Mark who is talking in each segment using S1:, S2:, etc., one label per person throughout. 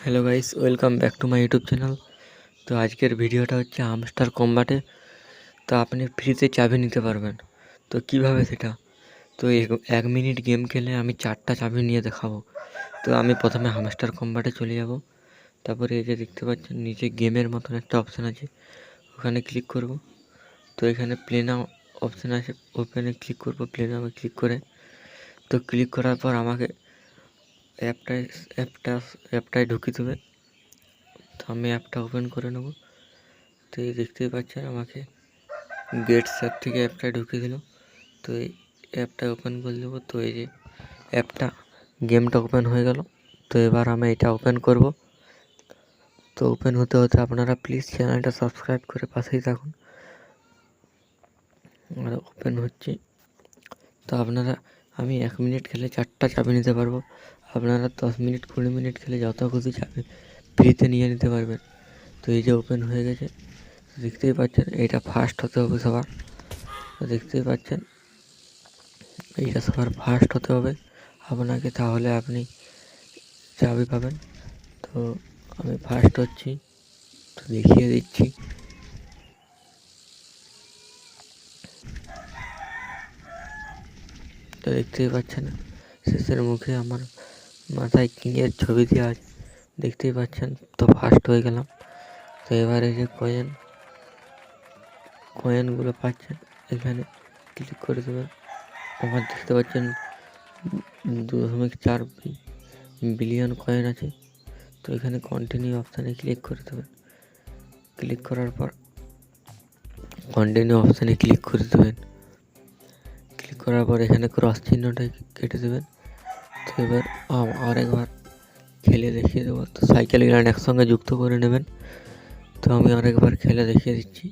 S1: Hello guys, welcome back to my YouTube channel. তো আজকের ভিডিওটা হচ্ছে হামস্টার কম্বাটে। তো আপনি ফ্রিতে চাবি নিতে পারবেন। তো কিভাবে সেটা? তো 1 মিনিট গেম খেলে আমি 4টা চাবি নিয়ে দেখাবো। তো আমি প্রথমে হামস্টার কম্বাটে চলে যাব। তারপরে এই যে দেখতে পাচ্ছেন নিচে গেমের মতন একটা অপশান আছে, ওখানে ক্লিক করব। তো এখানে প্লে নাও অপশান আছে, ওখানে ক্লিক করব। প্লে নামে ক্লিক করে, তো ক্লিক করার পর আমাকে অ্যাপটায় ঢুকিয়ে দেবে। তো আমি অ্যাপটা ওপেন করে নেব। তো এই দেখতেই পাচ্ছেন আমাকে গেটস অ্যাপ থেকে অ্যাপটায় ঢুকিয়ে দিল। তো এই অ্যাপটা ওপেন করে দেবো। তো এই যে গেমটা ওপেন হয়ে গেল। তো এবার আমি এটা ওপেন করব। তো ওপেন হতে হতে আপনারা প্লিজ চ্যানেলটা সাবস্ক্রাইব করে পাশেই থাকুন। আর ওপেন হচ্ছে। তো আমি 1 মিনিট খেলে 4টা চাবি নিতে পারবো। আপনারা 10 মিনিট 20 মিনিট খেলে যত খুশি চাবি ফ্রিতে নিয়ে নিতে পারবেন। তো এই যে ওপেন হয়ে গেছে, দেখতেই পাচ্ছেন এইটা ফার্স্ট হতে হবে সবার। তো দেখতেই পাচ্ছেন এইটা সবার ফার্স্ট হতে হবে আপনাকে, তাহলে আপনি চাবি পাবেন। তো আমি ফার্স্ট হচ্ছি, তো দেখিয়ে দিচ্ছি। তো দেখতেই পাচ্ছেন শেষের মুখে আমার মাথায় কিংয়ের ছবি দেওয়া আছে, দেখতেই পাচ্ছেন। তো ফার্স্ট হয়ে গেলাম। তো এবারে যে কয়েনগুলো পাচ্ছেন এখানে ক্লিক করে দেবেন। আমার দেখতে পাচ্ছেন 2.4 বিলিয়ন কয়েন আছে। তো এখানে কন্টিনিউ অপশানে ক্লিক করে দেবেন। ক্লিক করার পর কন্টিনিউ অপশানে ক্লিক করে দেবেন। ক্লিক করার পর এখানে ক্রস চিহ্নটা কেটে দেবেন। তো এবার আরেকবার খেলে দেখিয়ে দেবো। তো সাইকেল গ্রাইন্ড একসঙ্গে যুক্ত করে নেবেন। তো আমি আরেকবার খেলে দেখিয়ে দিচ্ছি।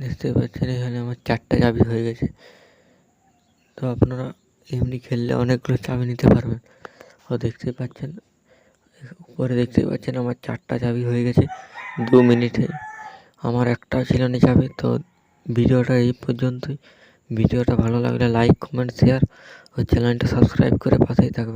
S1: দেখতে পাচ্ছেন এখানে আমার 4টা চাবি হয়ে গেছে। তো আপনারা এমনি খেললে অনেকগুলো চাবি নিতে পারবেন। ও দেখতে পাচ্ছেন উপরে দেখতেই পাচ্ছেন আমার 4টা চাবি হয়ে গেছে 2 মিনিটে। আমার একটা ছিল না চাবি। তো ভিডিওটা এই পর্যন্তই। ভিডিওটা ভালো লাগলে লাইক, কমেন্ট, শেয়ার ও চ্যানেলটা সাবস্ক্রাইব করে পাশেই থাকবেন।